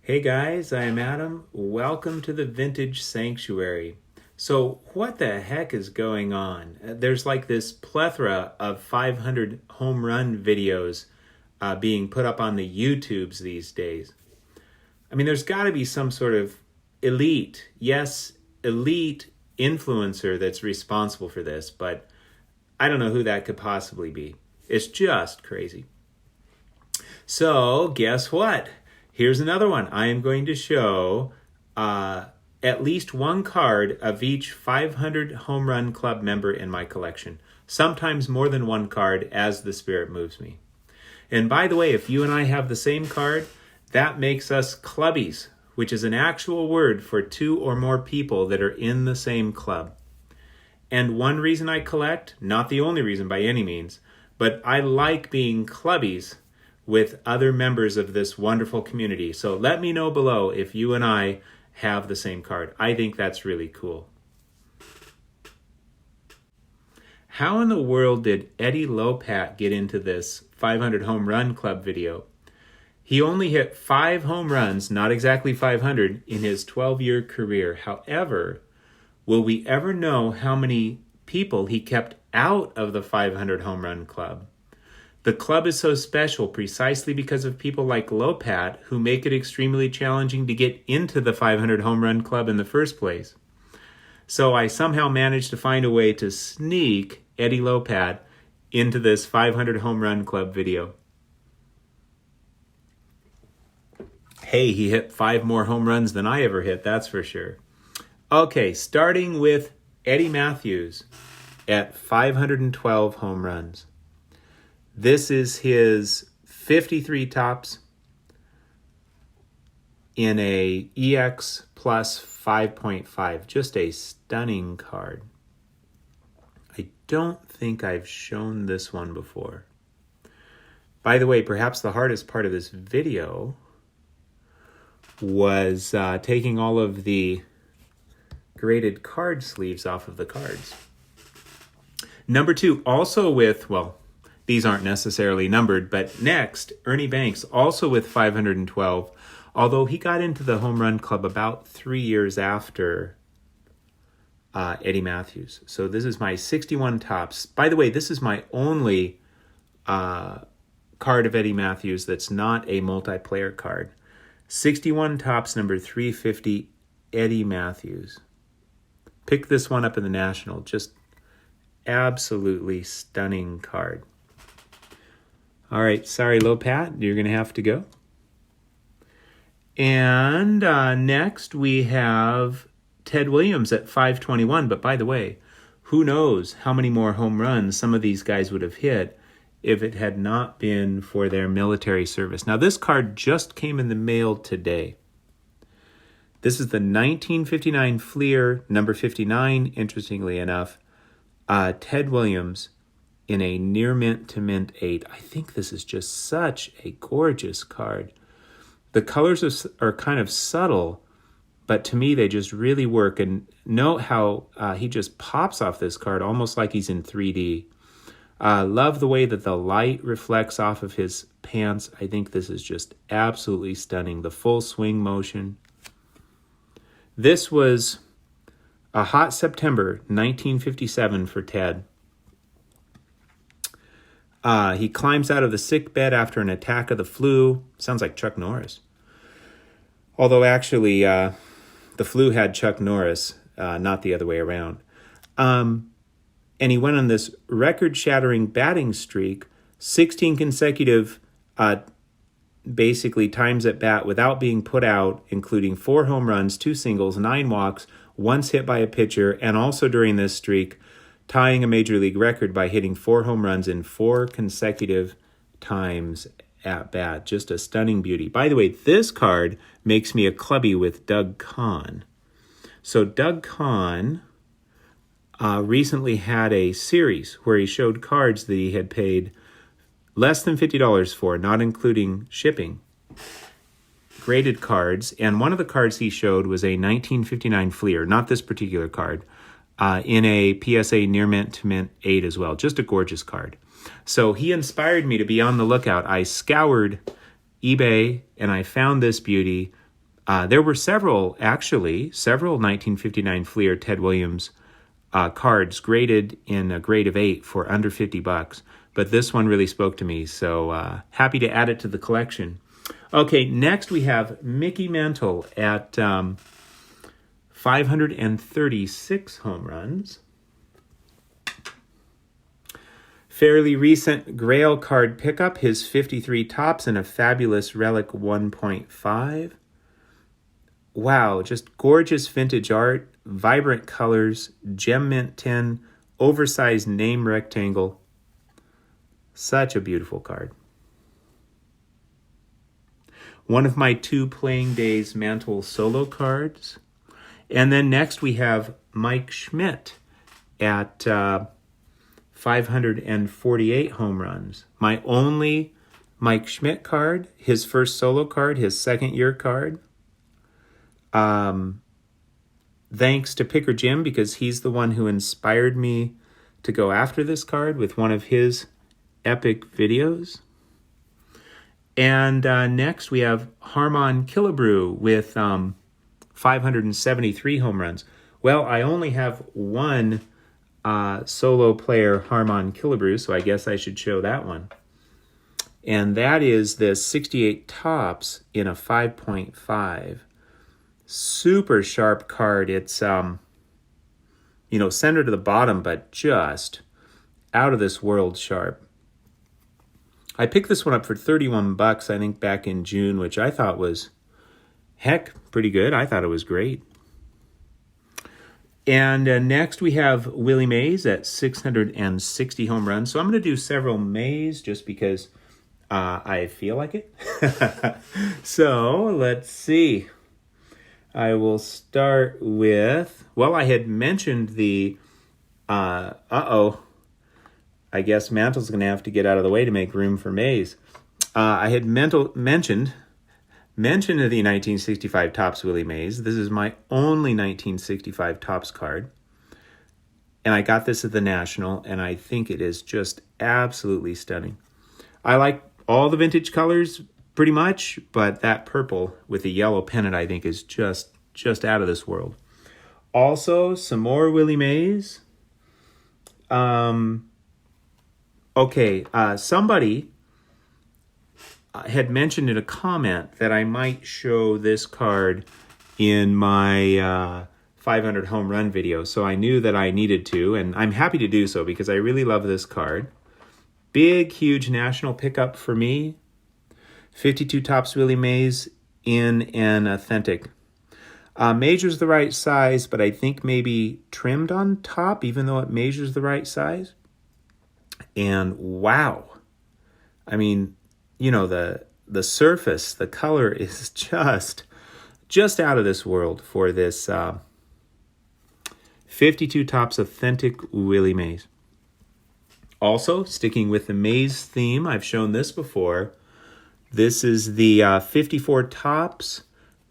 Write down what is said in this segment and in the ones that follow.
Hey guys, I am Adam. Welcome to the Vintage Sanctuary. So, what the heck is going on? There's like this plethora of 500 home run videos being put up on the YouTubes these days. I mean, there's got to be some sort of elite influencer that's responsible for this, but I don't know who that could possibly be. It's just crazy. So, guess what? Here's another one. I am going to show at least one card of each 500 Home Run Club member in my collection. Sometimes more than one card as the spirit moves me. And by the way, if you and I have the same card, that makes us clubbies, which is an actual word for two or more people that are in the same club. And one reason I collect, not the only reason by any means, but I like being clubbies with other members of this wonderful community. So let me know below if you and I have the same card. I think that's really cool. How in the world did Eddie Lopat get into this 500 Home Run Club video? He only hit 5 home runs, not exactly 500, in his 12-year career. However, will we ever know how many people he kept out of the 500 Home Run Club? The club is so special precisely because of people like Lopat who make it extremely challenging to get into the 500 Home Run Club in the first place. So I somehow managed to find a way to sneak Eddie Lopat into this 500 Home Run Club video. Hey, he hit 5 more home runs than I ever hit, that's for sure. Okay, starting with Eddie Matthews at 512 home runs. This is his 53 tops in a EX plus 5.5. Just a stunning card. I don't think I've shown this one before. By the way, perhaps the hardest part of this video was taking all of the graded card sleeves off of the cards. Number 2, also with, well, these aren't necessarily numbered, but next, Ernie Banks, also with 512, although he got into the Home Run Club about 3 years after Eddie Matthews. So this is my 61 tops. By the way, this is my only card of Eddie Matthews that's not a multiplayer card. 61 tops, number 350, Eddie Matthews. Pick this one up in the National. Just absolutely stunning card. All right, sorry, Lopat, you're going to have to go. And next we have Ted Williams at 521. But by the way, who knows how many more home runs some of these guys would have hit if it had not been for their military service. Now, this card just came in the mail today. This is the 1959 Fleer, number 59, interestingly enough. Ted Williams in a near mint to mint 8. I think this is just such a gorgeous card. The colors are kind of subtle, but to me they just really work. And note how he just pops off this card almost like he's in 3D. Love the way that the light reflects off of his pants. I think this is just absolutely stunning. The full swing motion. This was a hot September 1957 for Ted. He climbs out of the sick bed after an attack of the flu. Sounds like Chuck Norris. Although actually, the flu had Chuck Norris, not the other way around. And he went on this record-shattering batting streak, 16 consecutive basically times at bat without being put out, including 4 home runs, 2 singles, 9 walks, once hit by a pitcher, and also during this streak, tying a major league record by hitting 4 home runs in 4 consecutive times at bat. Just a stunning beauty. By the way, this card makes me a clubby with Doug Kahn. So Doug Kahn recently had a series where he showed cards that he had paid less than $50 for, not including shipping. Graded cards, and one of the cards he showed was a 1959 Fleer, not this particular card, in a PSA near mint to mint 8 as well. Just a gorgeous card. So he inspired me to be on the lookout. I scoured eBay and I found this beauty, There were several 1959 Fleer Ted Williams cards graded in a grade of 8 for under $50. But this one really spoke to me, so happy to add it to the collection. Okay, next we have Mickey Mantle at 536 home runs. Fairly recent Grail card pickup, his 53 tops and a fabulous Relic 1.5. Wow, just gorgeous vintage art, vibrant colors, gem mint tin, oversized name rectangle. Such a beautiful card. One of my 2 Playing Days Mantle solo cards. And then next we have Mike Schmidt at 548 home runs. My only Mike Schmidt card, his first solo card, his second year card. Thanks to Picker Jim, because he's the one who inspired me to go after this card with one of his epic videos. And next we have Harmon Killebrew with 573 home runs. Well, I only have one solo player Harmon Killebrew, so I guess I should show that one. And that is the 68 tops in a 5.5. Super sharp card. It's, center to the bottom, but just out of this world sharp. I picked this one up for $31, I think, back in June, which I thought was, pretty good. I thought it was great. And next we have Willie Mays at 660 home runs. So I'm going to do several Mays just because I feel like it. So let's see. I will start with, I had mentioned the, I guess Mantle's going to have to get out of the way to make room for Mays. I had mentioned the 1965 Topps Willie Mays. This is my only 1965 Topps card. And I got this at the National, and I think it is just absolutely stunning. I like all the vintage colors pretty much, but that purple with the yellow pennant I think is just out of this world. Also, some more Willie Mays. Somebody had mentioned in a comment that I might show this card in my 500 home run video, so I knew that I needed to, and I'm happy to do so because I really love this card. Big, huge national pickup for me. 52 Topps Willie Mays in an authentic. Measures the right size, but I think maybe trimmed on top, even though it measures the right size. And wow, I mean, the surface, the color is just out of this world for this 52 Topps Authentic Willie Mays. Also, sticking with the Mays theme, I've shown this before. This is the 54 Topps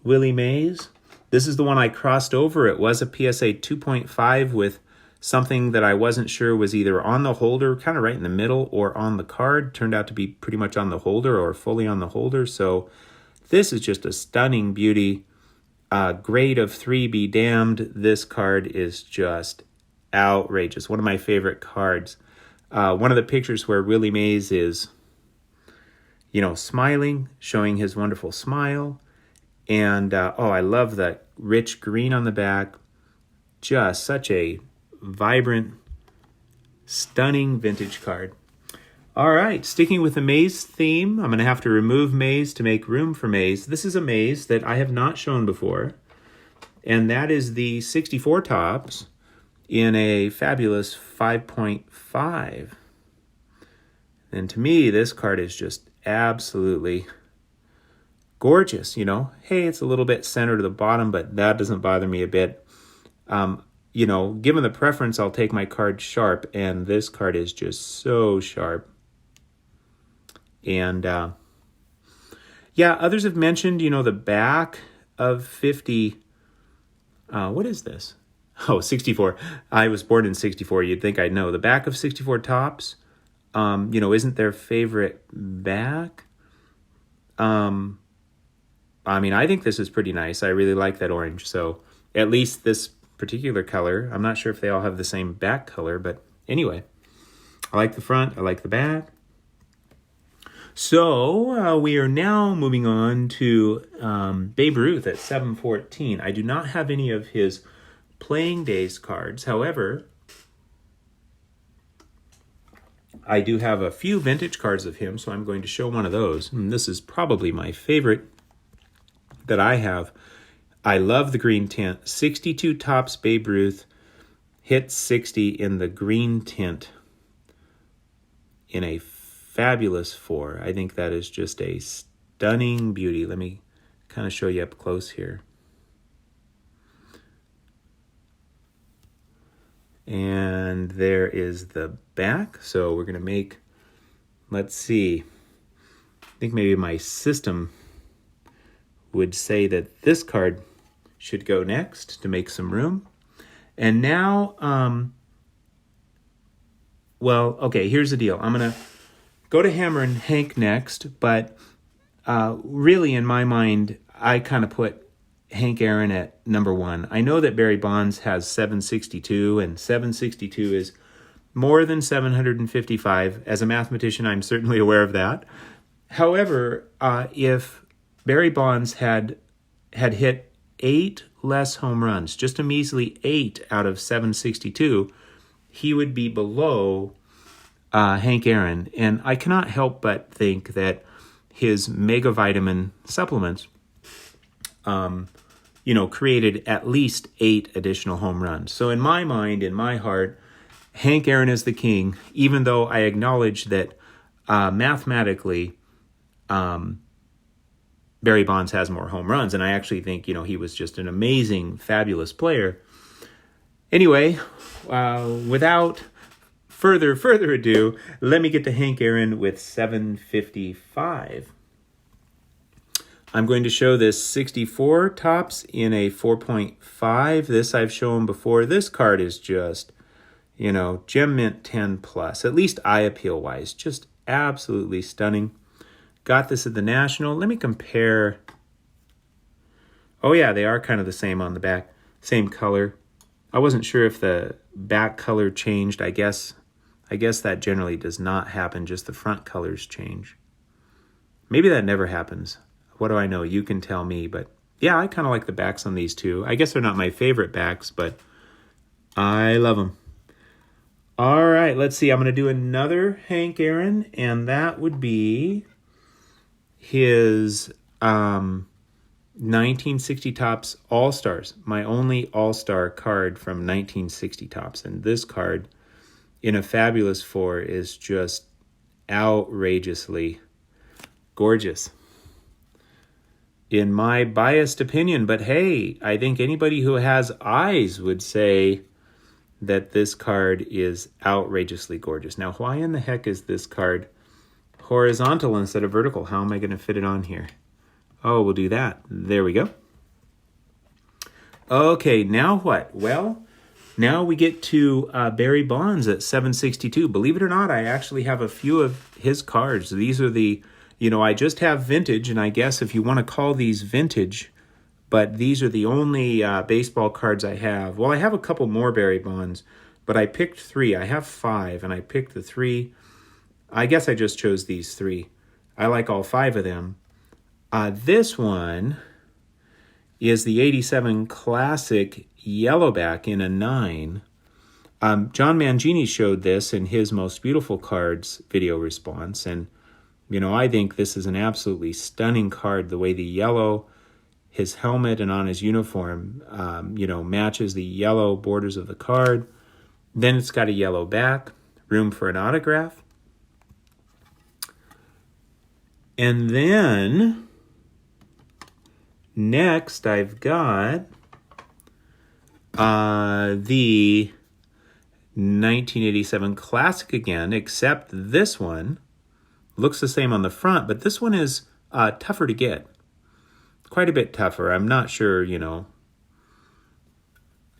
Willie Mays. This is the one I crossed over. It was a PSA 2.5 with something that I wasn't sure was either on the holder, kind of right in the middle, or on the card. Turned out to be pretty much on the holder or fully on the holder. So this is just a stunning beauty. Grade of 3 be damned. This card is just outrageous. One of my favorite cards. One of the pictures where Willie Mays is, smiling, showing his wonderful smile. And, I love the rich green on the back. Just such a vibrant, stunning vintage card. All right, sticking with the Mays theme, I'm going to have to remove Mays to make room for Mays. This is a Mays that I have not shown before, and that is the 64 Topps in a fabulous 5.5. And to me, this card is just absolutely gorgeous, Hey, it's a little bit centered to the bottom, but that doesn't bother me a bit. Given the preference, I'll take my card sharp, and this card is just so sharp. And, others have mentioned, the back of 50, what is this? 64. I was born in 64. You'd think I'd know. The back of 64 Topps, isn't their favorite back. I mean, I think this is pretty nice. I really like that orange. So at least this particular color. I'm not sure if they all have the same back color, but anyway, I like the front. I like the back. So we are now moving on to Babe Ruth at 714. I do not have any of his playing days cards. However, I do have a few vintage cards of him, so I'm going to show one of those. And this is probably my favorite that I have. I love the green tint. 62 Topps Babe Ruth, hit 60 in the green tint in a fabulous 4. I think that is just a stunning beauty. Let me kind of show you up close here. And there is the back. So we're going to make, let's see, I think maybe my system would say that this card should go next to make some room. And now, well, okay, here's the deal. I'm going to go to Hammer and Hank next, but really in my mind, I kind of put Hank Aaron at number 1. I know that Barry Bonds has 762, and 762 is more than 755. As a mathematician, I'm certainly aware of that. However, if Barry Bonds had hit 8 less home runs, just a measly 8 out of 762, he would be below Hank Aaron. And I cannot help but think that his mega vitamin supplements created at least 8 additional home runs. So in my mind, in my heart, Hank Aaron is the king, even though I acknowledge that mathematically Barry Bonds has more home runs. And I actually think, he was just an amazing, fabulous player. Anyway, without further ado, let me get to Hank Aaron with 755. I'm going to show this 64 Topps in a 4.5. This I've shown before. This card is just, Gem Mint 10 plus, at least eye appeal wise, just absolutely stunning. Got this at the National. Let me compare. Oh yeah, they are kind of the same on the back, same color. I wasn't sure if the back color changed. I guess that generally does not happen, just the front colors change. Maybe that never happens. What do I know? You can tell me, but yeah, I kind of like the backs on these two. I guess they're not my favorite backs, but I love them. All right, let's see. I'm going to do another Hank Aaron, and that would be his 1960 Topps All-Stars, my only All-Star card from 1960 Topps. And this card in a fabulous 4 is just outrageously gorgeous, in my biased opinion. But hey, I think anybody who has eyes would say that this card is outrageously gorgeous. Now, why in the heck is this card horizontal instead of vertical? How am I going to fit it on here? Oh, we'll do that. There we go. Okay, now what? Well, now we get to Barry Bonds at 762. Believe it or not, I actually have a few of his cards. These are the, I just have vintage, and I guess if you want to call these vintage, but these are the only baseball cards I have. Well, I have a couple more Barry Bonds, but I picked 3. I have 5, and I picked the 3. I guess I just chose these 3. I like all 5 of them. This one is the 87 Classic Yellowback in a 9. John Mangini showed this in his Most Beautiful Cards video response, and I think this is an absolutely stunning card. The way the yellow, his helmet and on his uniform, matches the yellow borders of the card. Then it's got a yellow back, room for an autograph. And then next I've got the 1987 Classic again, except this one looks the same on the front, but this one is tougher to get. Quite a bit tougher. I'm not sure,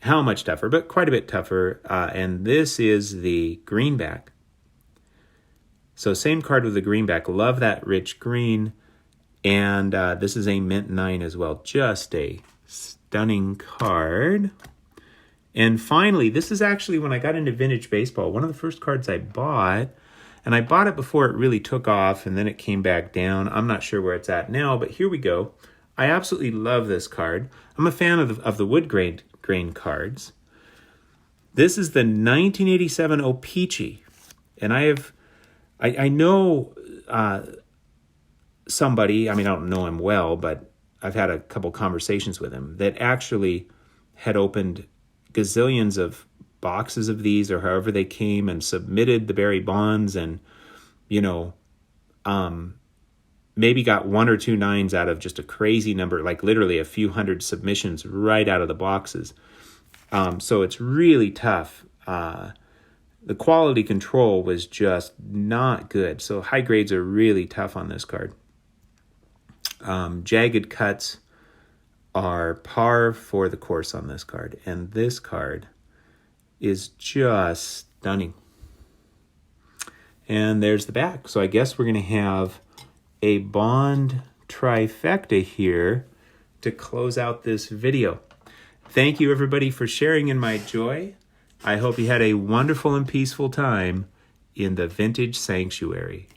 how much tougher, but quite a bit tougher. And this is the greenback. So same card with the greenback. Love that rich green. And this is a mint 9 as well. Just a stunning card. And finally, this is actually when I got into vintage baseball, one of the first cards I bought. And I bought it before it really took off, and then it came back down. I'm not sure where it's at now, but here we go. I absolutely love this card. I'm a fan of the wood grain cards. This is the 1987 O-Pee-Chee. And I know somebody, I mean, I don't know him well, but I've had a couple conversations with him that actually had opened gazillions of boxes of these, or however they came, and submitted the Barry Bonds, and maybe got 1 or 2 9s out of just a crazy number, like literally a few hundred submissions right out of the boxes. So it's really tough. The quality control was just not good. So high grades are really tough on this card. Jagged cuts are par for the course on this card. And this card is just stunning. And there's the back. So I guess we're going to have a Bond trifecta here to close out this video. Thank you, everybody, for sharing in my joy. I hope you had a wonderful and peaceful time in the Vintage Sanctuary.